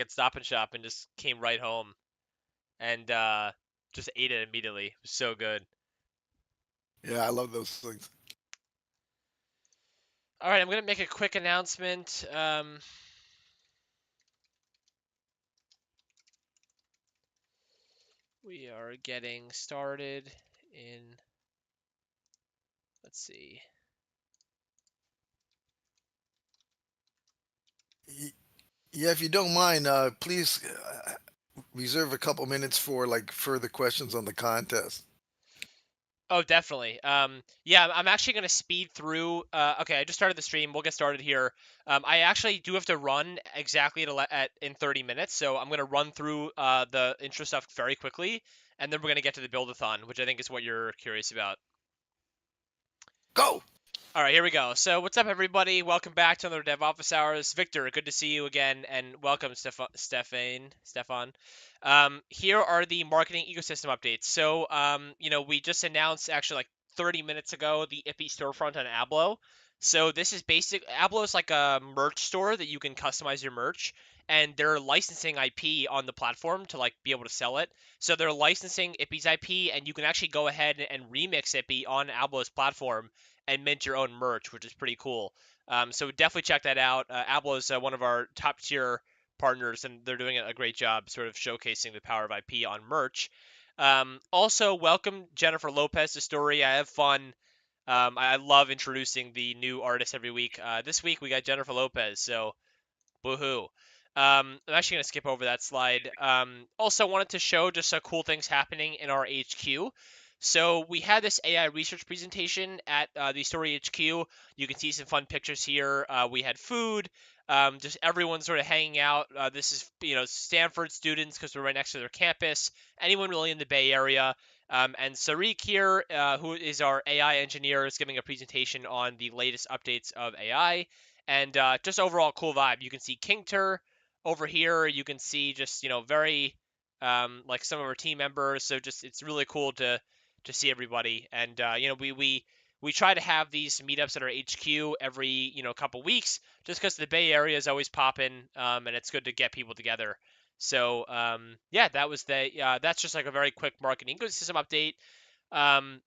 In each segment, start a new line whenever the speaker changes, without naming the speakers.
at Stop and Shop and just came right home and just ate it immediately. It was so good.
Yeah, I love those things.
All right, I'm gonna make a quick announcement. We are getting started in. Let's see.
Yeah, if you don't mind, please reserve a couple minutes for like further questions on the contest.
Oh, definitely. Yeah, I'm actually gonna speed through. Okay, I just started the stream. We'll get started here. I actually do have to run exactly at in 30 minutes, so I'm gonna run through the intro stuff very quickly, and then we're gonna get to the build-a-thon, which I think is what you're curious about.
Go.
All right, here we go. So, what's up, everybody? Welcome back to another Dev Office Hours. Victor, good to see you again, and welcome, Stefan. Here are the marketing ecosystem updates. So, we just announced actually like 30 minutes ago the IPI storefront on Ablo. So this is Ablo is like a merch store that you can customize your merch, and they're licensing IP on the platform to like be able to sell it. So they're licensing IPI's IP, and you can actually go ahead and remix IPI on Ablo's platform and mint your own merch, which is pretty cool. So definitely check that out. Apple is one of our top tier partners, and they're doing a great job sort of showcasing the power of IP on merch. Also, welcome Jennifer Lopez to Story. I have fun. I love introducing the new artists every week. This week we got Jennifer Lopez, so woohoo. I'm actually going to skip over that slide. Also, wanted to show just some cool things happening in our HQ. So we had this AI research presentation at the Story HQ. You can see some fun pictures here. We had food, just everyone sort of hanging out. This is Stanford students because we're right next to their campus. Anyone really in the Bay Area. And Sariq here, who is our AI engineer, is giving a presentation on the latest updates of AI. And just overall cool vibe. You can see Kingter over here. You can see just very like some of our team members. So just it's really cool to see everybody. And we try to have these meetups at our HQ every couple weeks, just because the Bay Area is always popping, and it's good to get people together. So yeah, that's just like a very quick marketing ecosystem update. Um,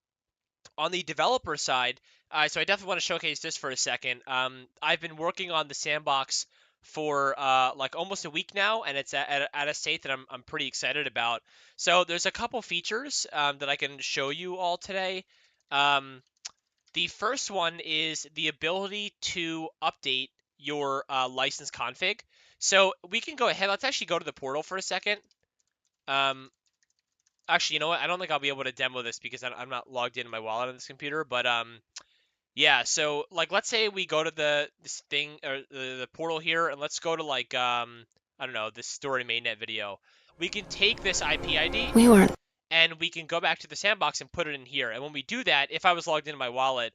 on the developer side, so I definitely want to showcase this for a second. I've been working on the sandbox for like almost a week now, and it's at a state that I'm pretty excited about. So there's a couple features that I can show you all today. Um, the first one is the ability to update your license config. So we can go ahead. Let's actually go to the portal for a second. Um, Actually, you know what? I don't think I'll be able to demo this because I'm not logged in my wallet on this computer. But yeah. So like, let's say we go to this thing or the portal here, and let's go to like I don't know, this story mainnet video. We can take this IP ID
We weren't.
and we can go back to the sandbox and put it in here. And when we do that, if I was logged into my wallet,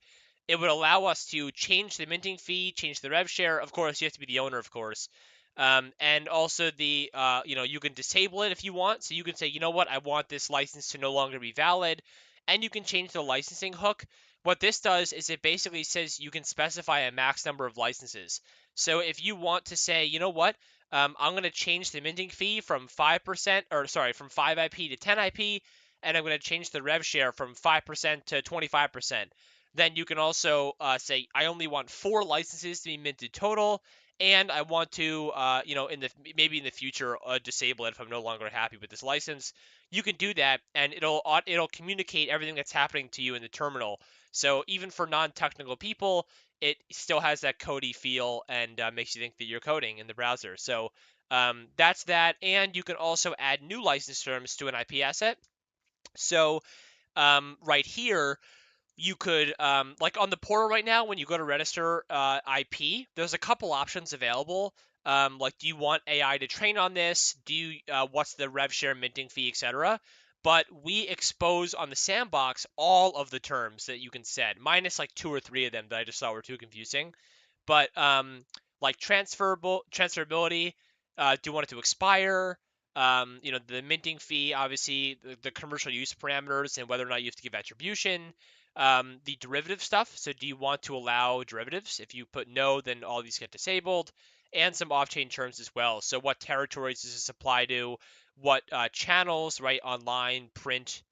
it would allow us to change the minting fee, change the rev share. Of course, you have to be the owner, of course. And also you can disable it if you want. So you can say, you know what, I want this license to no longer be valid. And you can change the licensing hook. What this does is it basically says you can specify a max number of licenses. So if you want to say, you know what, I'm going to change the minting fee from 5%, or sorry, from 5 IP to 10 IP, and I'm going to change the rev share from 5% to 25%. Then you can also say, I only want 4 licenses to be minted total, and I want to, maybe in the future, disable it if I'm no longer happy with this license. You can do that, and it'll communicate everything that's happening to you in the terminal. So even for non-technical people, it still has that codey feel and makes you think that you're coding in the browser. So that's that. And you can also add new license terms to an IP asset. So right here, you could like on the portal right now, when you go to register IP, there's a couple options available. Like, do you want AI to train on this? Do you what's the rev share, minting fee, etc. But we expose on the sandbox all of the terms that you can set, minus like 2 or 3 of them that I just thought were too confusing. But like transferability, do you want it to expire? The minting fee, obviously, the commercial use parameters, and whether or not you have to give attribution. The derivative stuff. So do you want to allow derivatives? If you put no, then all these get disabled. and some off-chain terms as well. So what territories does this apply to? What channels, right? Online, print,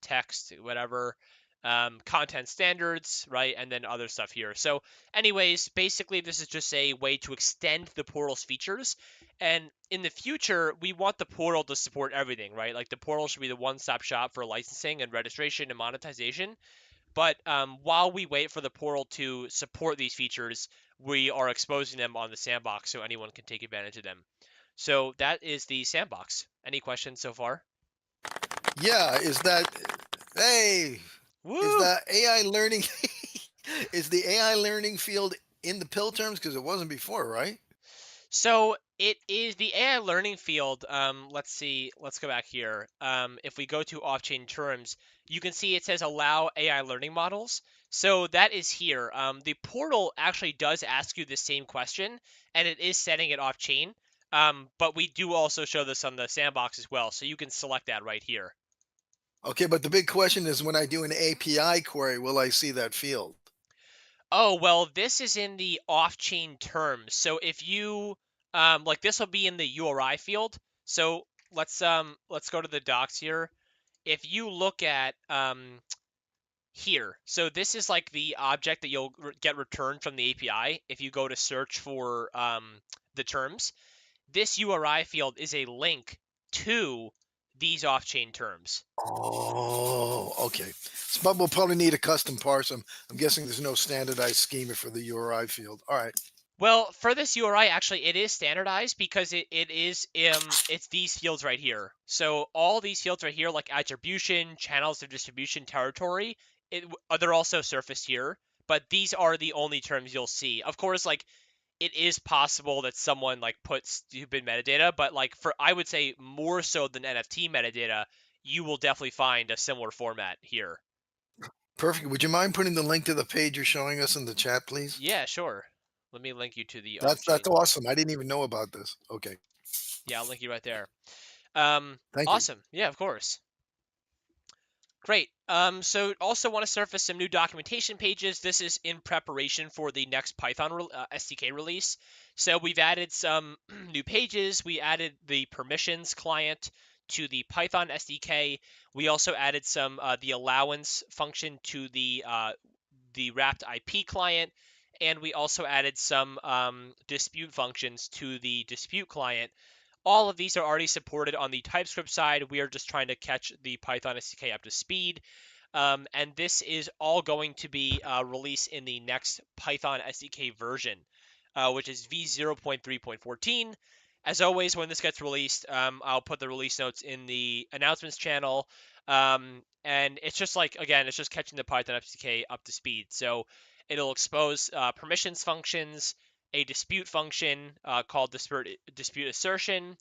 text, whatever. Content standards, right? And then other stuff here. So anyways, basically this is just a way to extend the portal's features. And in the future, we want the portal to support everything, right? Like the portal should be the one-stop shop for licensing and registration and monetization. But while we wait for the portal to support these features, we are exposing them on the sandbox so anyone can take advantage of them. So that is the sandbox. Any questions so far?
Yeah, hey, is
Woo!
that AI learning is the AI learning field in the pill terms because it wasn't before, right?
So it is the AI learning field. Let's see. Let's go back here. If we go to off-chain terms, you can see it says allow AI learning models. So that is here. The portal actually does ask you the same question, and it is setting it off-chain. But we do also show this on the sandbox as well, so you can select that right here.
Okay, but the big question is when I do an API query, will I see that field?
Oh, well, this is in the off-chain terms. So if you like this will be in the URI field. So let's go to the docs here. If you look at here, so this is like the object that you'll get returned from the API if you go to search for the terms. This URI field is a link to these off-chain terms.
Oh, okay. But we'll probably need a custom parse. I'm guessing there's no standardized schema for the URI field. All right.
Well, for this URI, actually, it is standardized because it is it's these fields right here. So all these fields right here, like attribution, channels of distribution, territory, they're also surfaced here. But these are the only terms you'll see. Of course, like it is possible that someone like puts stupid metadata, but like for I would say more so than NFT metadata, you will definitely find a similar format here.
Perfect. Would you mind putting the link to the page you're showing us in the chat, please?
Yeah, sure. Let me link you to the
That's
off-chain.
awesome. I didn't even know about this. Okay.
Yeah, I'll link you right there.
Thank you.
Awesome. Yeah, of course. Great. So also want to surface some new documentation pages. This is in preparation for the next Python SDK release. So we've added some new pages. We added the permissions client to the Python SDK. We also added some the allowance function to the wrapped IP client, and we also added some dispute functions to the dispute client. All of these are already supported on the TypeScript side. We are just trying to catch the Python SDK up to speed. And this is all going to be released in the next Python SDK version, which is v0.3.14. As always, when this gets released, I'll put the release notes in the announcements channel. And it's just like, again, it's just catching the Python SDK up to speed. So it'll expose permissions functions, a dispute function called dispute assertion,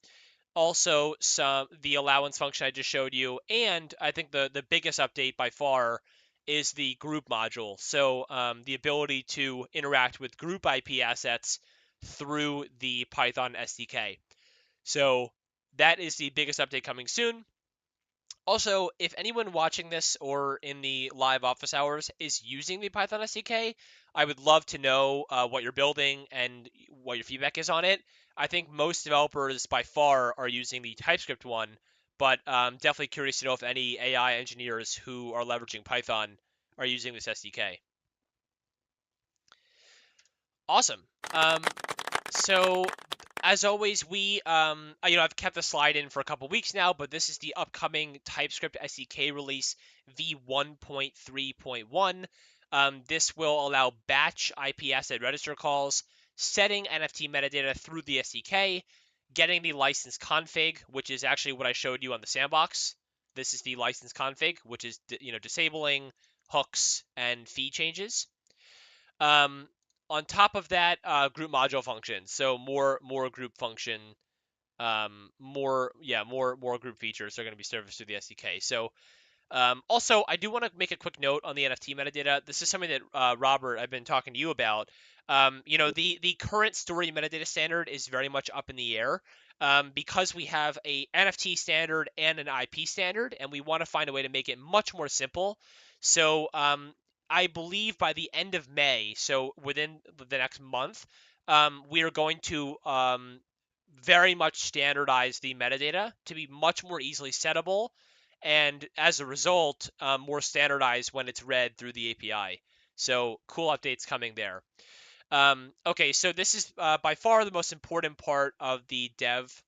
also some the allowance function I just showed you, and I think the biggest update by far is the group module. So the ability to interact with group IP assets through the Python SDK. So that is the biggest update coming soon. Also, if anyone watching this or in the live office hours is using the Python SDK, I would love to know what you're building and what your feedback is on it. I think most developers by far are using the TypeScript one, but definitely curious to know if any AI engineers who are leveraging Python are using this SDK. Awesome. So as always, I've kept the slide in for a couple weeks now, but this is the upcoming TypeScript SDK release v1.3.1. This will allow batch IP asset register calls, setting NFT metadata through the SDK, getting the license config, which is actually what I showed you on the sandbox. This is the license config, which is disabling hooks and fee changes. Um, on top of that, group module functions. So more group function, more group features are going to be serviced through the SDK. So also, I do want to make a quick note on the NFT metadata. This is something that Robert, I've been talking to you about. The current story metadata standard is very much up in the air. Because we have a NFT standard and an IP standard, and we want to find a way to make it much more simple. So I believe by the end of May, so within the next month, we are going to very much standardize the metadata to be much more easily settable, and as a result, more standardized when it's read through the API. So cool updates coming there. Okay, so this is by far the most important part of the dev.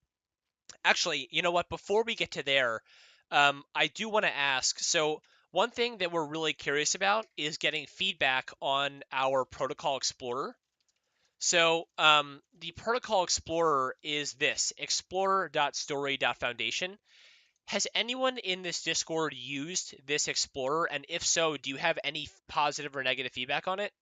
Actually, you know what? Before we get to there, I do want to ask. So one thing that we're really curious about is getting feedback on our Protocol Explorer. So the Protocol Explorer is this, explorer.story.foundation. Has anyone in this Discord used this Explorer? And if so, do you have any positive or negative feedback on it?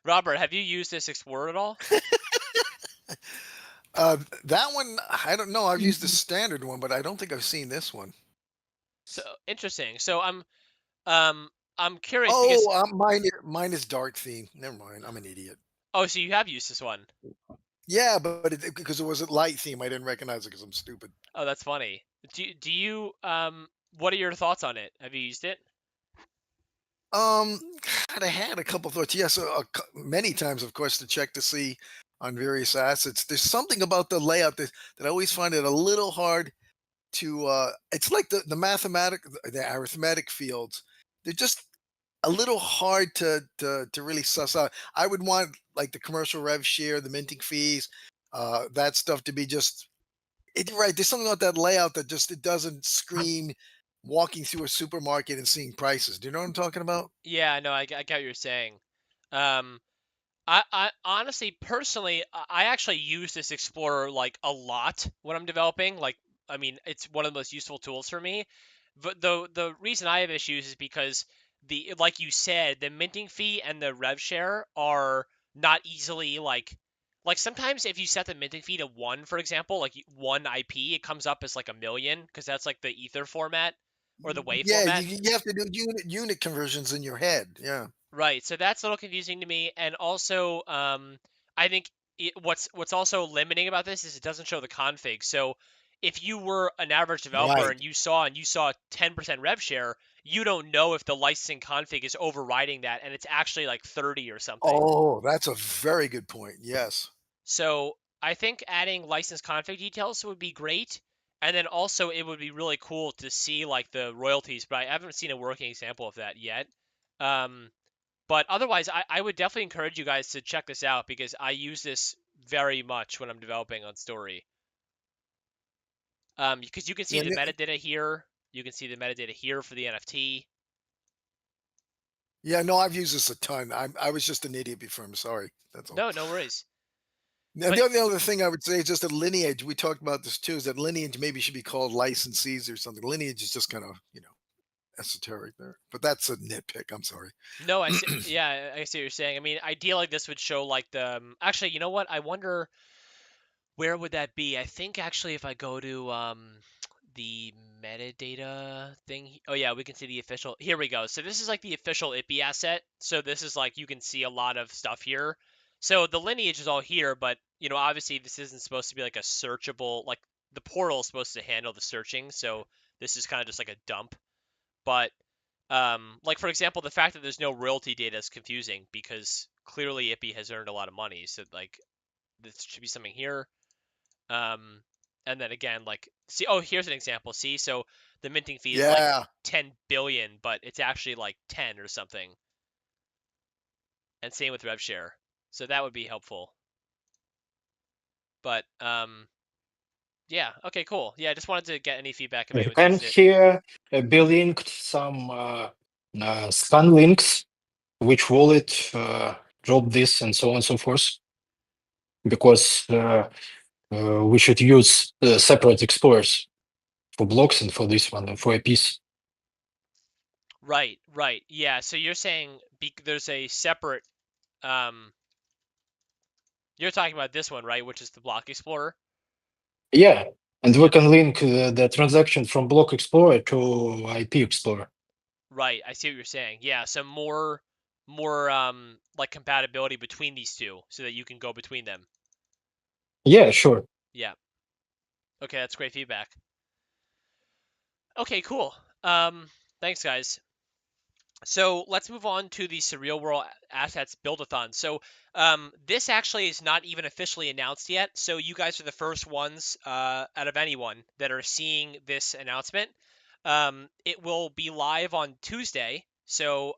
Robert, have you used this Explorer at all?
That one, I don't know. I've used the standard one, but I don't think I've seen this one.
So interesting. So um I'm curious because
Oh, mine is dark theme. Never mind. I'm an idiot.
oh, so you have used this one.
Yeah, but because it was a light theme, I didn't recognize it because I'm stupid.
Oh, that's funny. Do you what are your thoughts on it? Have you used it?
Um, God, I had a couple thoughts. Yes, many times, of course, to check to see on various assets. There's something about the layout that I always find it a little hard to. It's like the arithmetic fields. They're just a little hard to really suss out. I would want like the commercial rev share, the minting fees, that stuff to be just right. There's something about that layout that just it doesn't scream walking through a supermarket and seeing prices. Do you know what I'm talking about?
Yeah, no, I get what you're saying. Um, I honestly, personally, I actually use this Explorer like a lot when I'm developing. Like, I mean, it's one of the most useful tools for me. But the reason I have issues is because like you said, the minting fee and the rev share are not easily like sometimes if you set the minting fee to 1, for example, like 1 IP, it comes up as like a million because that's like the Ether format or the Wave
Yeah,
format.
you have to do unit conversions in your head. Yeah.
Right. So that's a little confusing to me. And also, I think what's also limiting about this is it doesn't show the config. So if you were an average developer
Right.
and you saw 10% rev share, you don't know if the licensing config is overriding that and it's actually like 30 or something.
Oh, that's a very good point. Yes.
So I think adding license config details would be great. And then also it would be really cool to see like the royalties, but I haven't seen a working example of that yet. Um, but otherwise, I would definitely encourage you guys to check this out because I use this very much when I'm developing on Story. Because you can see
Yeah.
the metadata here. You can see the metadata here for the NFT.
Yeah. No, I've used this a ton. I was just an idiot before. I'm sorry. That's all.
No, no worries.
Now,
But
the only other thing I would say is just that lineage. We talked about this too. Is that lineage maybe should be called licensees or something? Lineage is just kind of esoteric there, but that's a nitpick. I'm sorry.
no, I see. Yeah, I see what you're saying. I mean, ideally, this would show like the. Actually, you know what? I wonder where would that be. I think actually, if I go to the metadata thing. Oh yeah, we can see the official. Here we go. So this is like the official IPI asset. So this is like you can see a lot of stuff here. So the lineage is all here, but obviously this isn't supposed to be like a searchable. Like the portal is supposed to handle the searching. So this is kind of just like a dump. But like for example, the fact that there's no royalty data is confusing because clearly IPI has earned a lot of money. So like this should be something here. Um, and then again, like, see, oh, here's an example. See, so the minting fee is like
Yeah.
10 billion, but it's actually like 10 or something. And same with rev share. So that would be helpful. But yeah, okay, cool. Yeah, I just wanted to get any feedback if
You
anyone's
can
used it.
here be linked some scan links, which wallet drop this, and so on and so forth, because we should use separate explorers for blocks and for this one and for IPs.
Right, right. Yeah, so you're saying there's a separate um you're talking about this one, right, which is the block explorer?
Yeah, and we can link the transaction from block explorer to IP explorer.
Right, I see what you're saying. Yeah, so more like compatibility between these two so that you can go between them.
Yeah, sure.
Yeah. Okay, that's great feedback. Okay, cool. Thanks, guys. So let's move on to the Surreal World Assets Build-a-thon. So this actually is not even officially announced yet. So you guys are the first ones out of anyone that are seeing this announcement. It will be live on Tuesday. So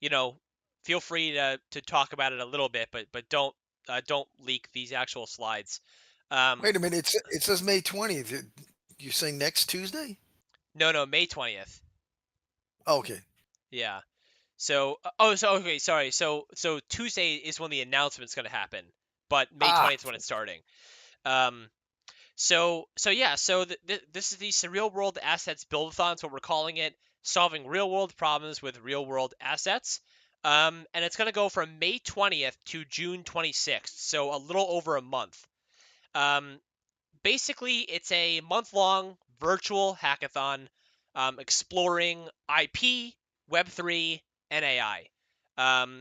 you know, feel free to talk about it a little bit, but don't leak these actual slides.
Wait a minute. It says May 20th. You say next Tuesday?
No, May 20th.
Okay.
Yeah. So okay, sorry. So Tuesday is when the announcement's going to happen, but May
Ah,
20th is when it's starting. Um, so yeah, so this is the Surreal World Assets Build-a-thon, is what we're calling it, solving real-world problems with real-world assets. And it's going to go from May 20th to June 26th, so a little over a month. Um, Basically, it's a month-long virtual hackathon exploring IP, Web3, and AI.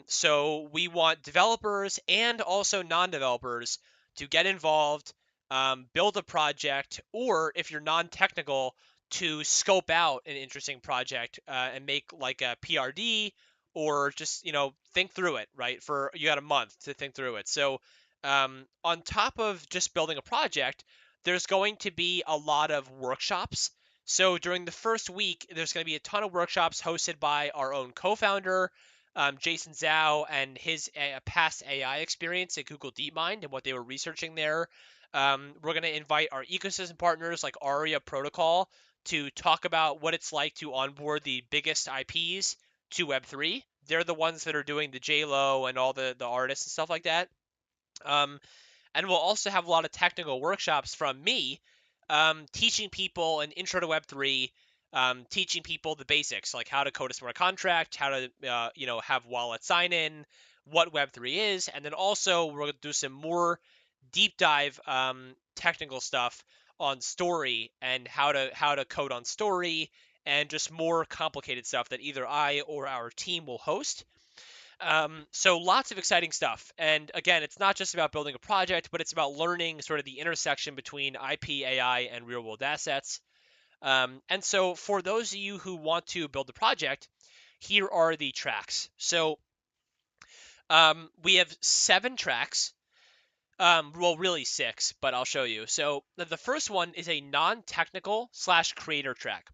So we want developers and also non-developers to get involved, build a project, or if you're non-technical, to scope out an interesting project and make like a PRD or just think through it. Right, for you got a month to think through it. So on top of just building a project, there's going to be a lot of workshops. So during the first week, there's going to be a ton of workshops hosted by our own co-founder, Jason Zhao, and his past AI experience at Google DeepMind and what they were researching there. We're going to invite our ecosystem partners like Aria Protocol to talk about what it's like to onboard the biggest IPs to Web3. They're the ones that are doing the JLo and all the artists and stuff like that. Um, and we'll also have a lot of technical workshops from me, teaching people an intro to Web3, teaching people the basics, like how to code a smart contract, how to have wallet sign in, what Web3 is, and then also we're going to do some more deep dive technical stuff on Story and how to code on Story, and just more complicated stuff that either I or our team will host. So lots of exciting stuff. And again, it's not just about building a project, but it's about learning sort of the intersection between IP, AI, and real world assets. And so for those of you who want to build a project, here are the tracks. So we have 7 tracks. Well, really 6, but I'll show you. So the first one is a non-technical / creator track.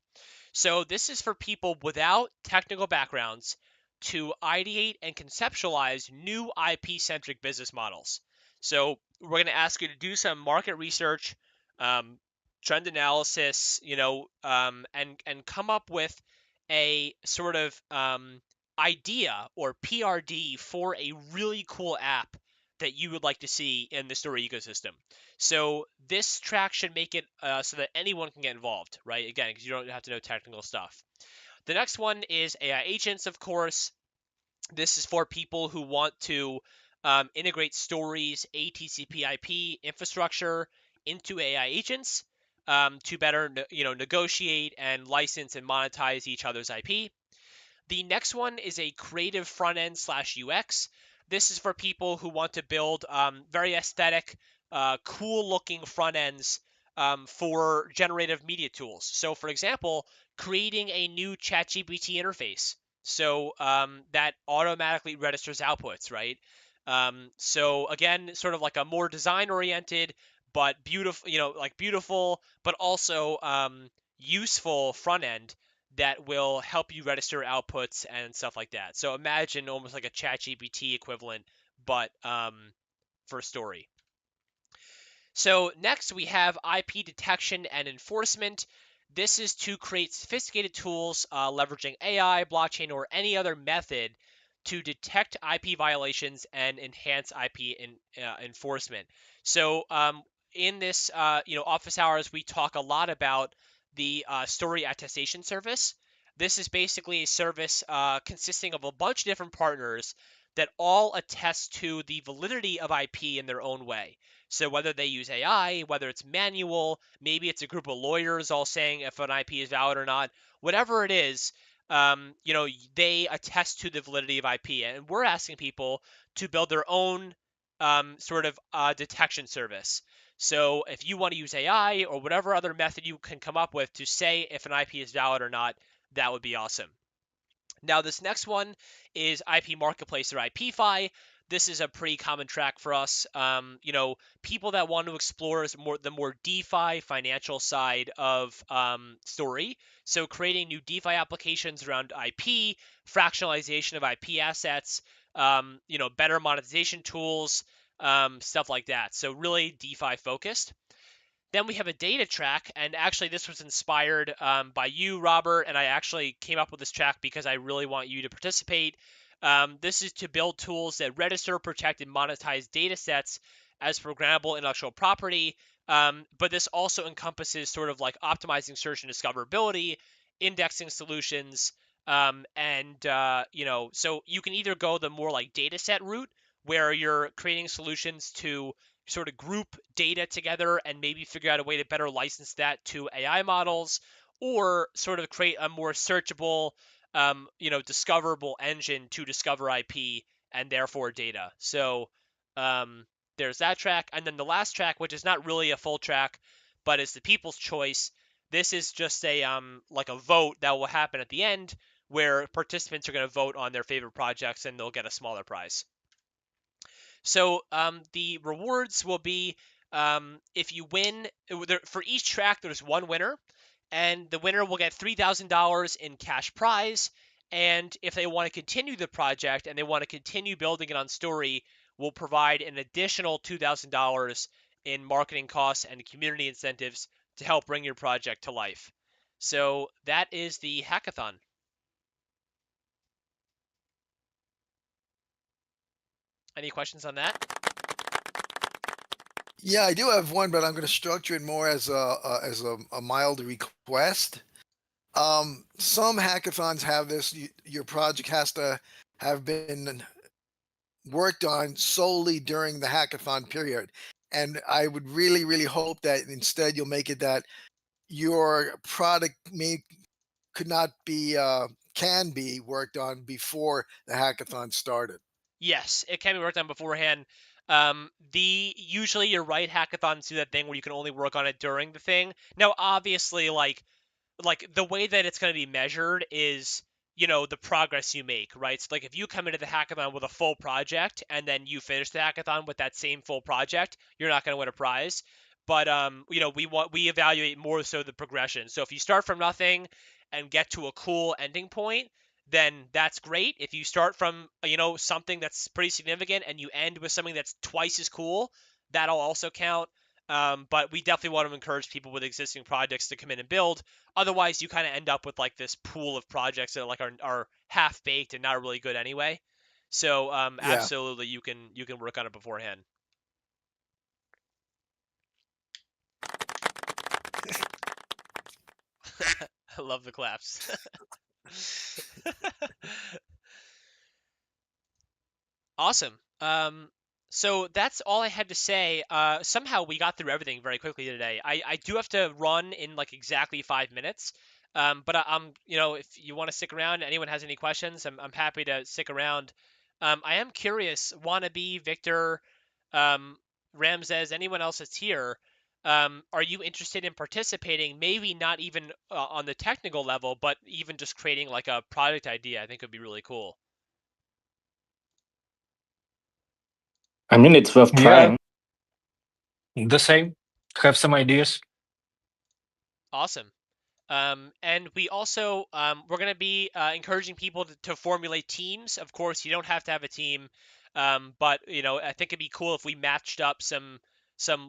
So this is for people without technical backgrounds to ideate and conceptualize new IP-centric business models. So we're going to ask you to do some market research, trend analysis, and come up with a sort of idea or PRD for a really cool app that you would like to see in the Story ecosystem. So this track should make it so that anyone can get involved, right? Again, because you don't have to know technical stuff. The next one is AI agents, of course. This is for people who want to integrate Story's ATCP/IP infrastructure into AI agents to better, negotiate and license and monetize each other's IP. The next one is a creative front end / UX. This is for people who want to build very aesthetic, cool looking front ends for generative media tools. So, for example, creating a new ChatGPT interface so that automatically registers outputs, right? So again, sort of like a more design oriented, but beautiful, like beautiful, but also useful front end that will help you register outputs and stuff like that. So imagine almost like a ChatGPT equivalent, but for Story. So next we have IP detection and enforcement. This is to create sophisticated tools leveraging AI, blockchain, or any other method to detect IP violations and enhance IP enforcement. So in this, office hours, we talk a lot about the Story attestation service. This is basically a service consisting of a bunch of different partners that all attest to the validity of IP in their own way. So whether they use AI, whether it's manual, maybe it's a group of lawyers all saying if an IP is valid or not, whatever it is, they attest to the validity of IP. And we're asking people to build their own sort of detection service. So if you want to use AI or whatever other method you can come up with to say if an IP is valid or not, that would be awesome. Now, this next one is IP Marketplace or IPFi. This is a pretty common track for us. People that want to explore the more DeFi financial side of Story. So creating new DeFi applications around IP, fractionalization of IP assets, better monetization tools, stuff like that. So really DeFi focused. Then we have a data track, and actually this was inspired by you, Robert, and I actually came up with this track because I really want you to participate. This is to build tools that register, protect, and monetize data sets as programmable intellectual property. But this also encompasses sort of like optimizing search and discoverability, indexing solutions, so you can either go the more like data set route, where you're creating solutions to sort of group data together and maybe figure out a way to better license that to AI models, or sort of create a more searchable, discoverable engine to discover IP and therefore data. So there's that track. And then the last track, which is not really a full track, but is the people's choice. This is just a like a vote that will happen at the end where participants are going to vote on their favorite projects and they'll get a smaller prize. So the rewards will be if you win, for each track, there's one winner, and the winner will get $3,000 in cash prize. And if they want to continue the project and they want to continue building it on Story, we'll provide an additional $2,000 in marketing costs and community incentives to help bring your project to life. So that is the hackathon. Any questions on that?
Yeah, I do have one, but I'm going to structure it more as a mild request. Some hackathons have this. Your project has to have been worked on solely during the hackathon period, and I would really, really hope that instead you'll make it that your product could not be can be worked on before the hackathon started.
Yes, it can be worked on beforehand. Usually you're right, hackathons do that thing where you can only work on it during the thing. Now, obviously, like the way that it's going to be measured is the progress you make, right? So like if you come into the hackathon with a full project and then you finish the hackathon with that same full project, you're not going to win a prize. But we evaluate more so the progression. So if you start from nothing and get to a cool ending point, then that's great. If you start from something that's pretty significant and you end with something that's twice as cool, that'll also count. But we definitely want to encourage people with existing projects to come in and build. Otherwise, you kind of end up with like this pool of projects that are half baked and not really good anyway. So
Yeah.
absolutely, you can work on it beforehand. I love the claps. Awesome. So that's all I had to say. Somehow we got through everything very quickly today. I do have to run in like exactly 5 minutes. But I'm, if you want to stick around, anyone has any questions, I'm happy to stick around. I am curious, Wannabe, Victor, Ramses, anyone else that's here, are you interested in participating? Maybe not even on the technical level, but even just creating like a product idea, I think would be really cool.
I mean, it's worth
Yeah.
trying. The same. Have some ideas.
Awesome. And we also we're going to be encouraging people to formulate teams. Of course, you don't have to have a team, but I think it'd be cool if we matched up some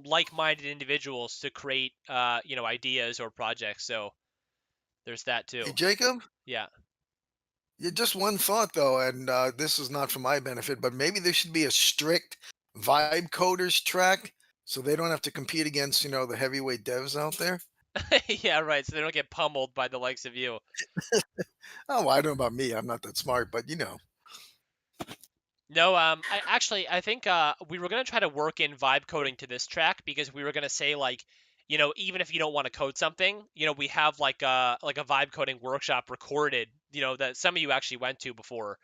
like-minded individuals to create ideas or projects. So there's that too.
Hey, Jacob.
Yeah.
Yeah, just one thought though, and this is not for my benefit, but maybe there should be a strict vibe coders track so they don't have to compete against the heavyweight devs out there.
Yeah, right. So they don't get pummeled by the likes of you.
Oh, well, I don't know about me. I'm not that smart, but
No, I think we were gonna try to work in vibe coding to this track because we were gonna say like, even if you don't want to code something, we have like a vibe coding workshop recorded, that some of you actually went to before.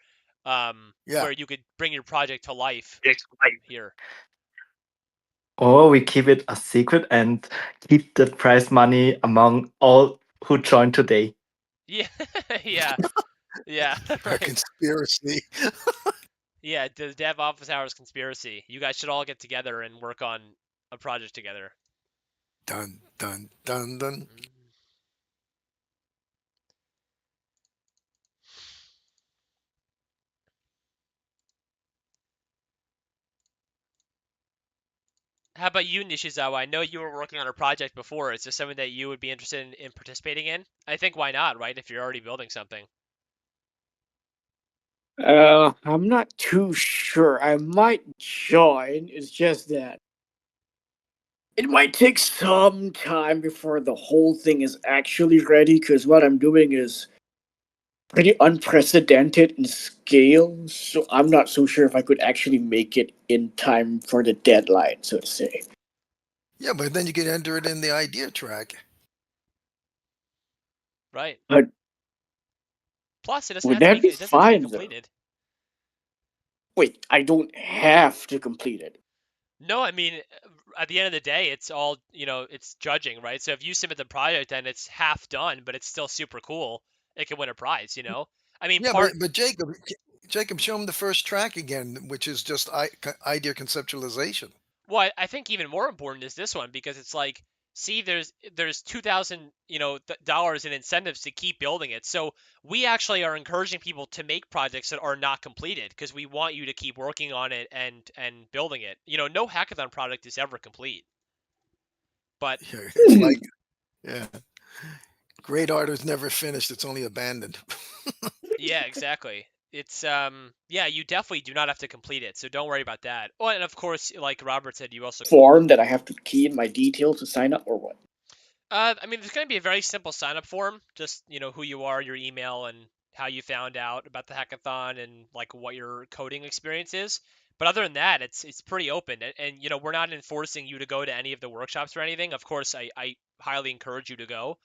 Yeah.
where you could bring your project to life here.
Or we keep it a secret and keep the prize money among all who joined today.
Yeah, yeah, yeah,
A
right.
conspiracy.
Yeah, the Dev Office Hours conspiracy. You guys should all get together and work on a project together.
Dun dun dun dun.
How about you, Nishizawa? I know you were working on a project before. Is this something that you would be interested in participating in? I think why not, right? If you're already building something.
I'm not too sure. I might join. It's just that it might take some time before the whole thing is actually ready, because what I'm doing is pretty unprecedented in scale, so I'm not so sure if I could actually make it in time for the deadline, so to say.
Yeah, but then you can enter it in the idea track.
Right.
But
Plus, it doesn't
would
have to
that
be.
be
It doesn't have to be
fine, though?
completed.
Wait, I don't have to complete it.
No, I mean, at the end of the day, it's all, it's judging, right? So if you submit the project and it's half done, but it's still super cool, it can win a prize, I mean,
Yeah, but Jacob, show him the first track again, which is just idea conceptualization.
well, I think even more important is this one because it's like, see, there's $2,000, dollars in incentives to keep building it. So we actually are encouraging people to make projects that are not completed because we want you to keep working on it and building it. No hackathon product is ever complete. But
Yeah, it's like, yeah, great art is never finished; it's only abandoned.
yeah, exactly. It's yeah, you definitely do not have to complete it, so don't worry about that. Oh, and of course, like Robert said, you also
Form that I have to key in my details to sign up, or what?
I mean, there's going to be a very simple sign up form, just, who you are, your email, and how you found out about the hackathon and like what your coding experience is. But other than that, it's pretty open, and we're not enforcing you to go to any of the workshops or anything. Of course, I highly encourage you to go.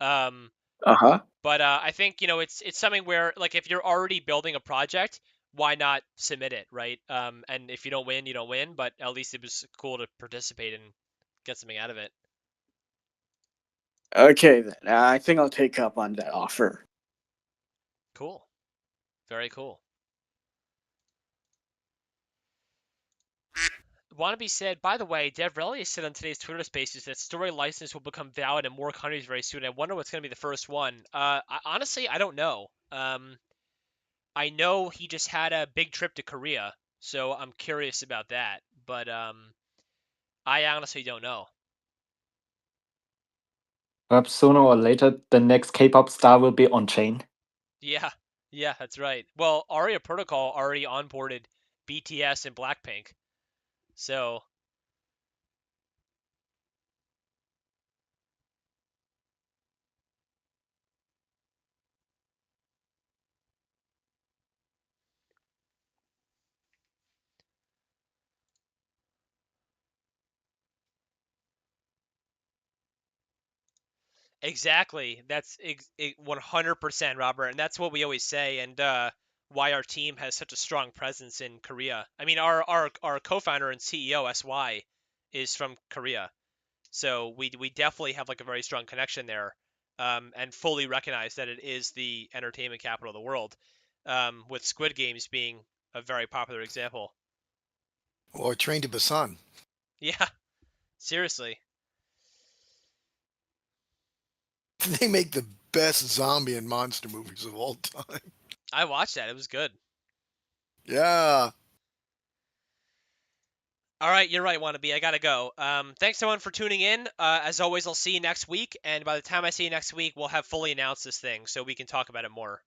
Um,
Uh-huh.
But I think it's something where like if you're already building a project, why not submit it, right? And if you don't win, you don't win. But at least it was cool to participate and get something out of it.
Okay, then. I think I'll take up on that offer.
Cool, very cool. Wannabe said, by the way, Dev Relly said on today's Twitter Spaces that story license will become valid in more countries very soon. I wonder what's going to be the first one. Honestly, I don't know. I know he just had a big trip to Korea, so I'm curious about that. But I honestly don't know.
Perhaps sooner or later, the next K-pop star will be on chain.
Yeah, yeah, that's right. Well, Aria Protocol already onboarded BTS and Blackpink, so exactly. That's 100%, Robert, and that's what we always say, and why our team has such a strong presence in Korea. I mean, our co-founder and CEO SY is from Korea, so we definitely have like a very strong connection there, and fully recognize that it is the entertainment capital of the world, with Squid Games being a very popular example.
Or Train to Busan.
Yeah, seriously.
They make the best zombie and monster movies of all time.
I watched that. It was good.
Yeah.
All right, you're right, Wannabe. I gotta go. Thanks everyone for tuning in. As always, I'll see you next week, and by the time I see you next week, we'll have fully announced this thing so we can talk about it more.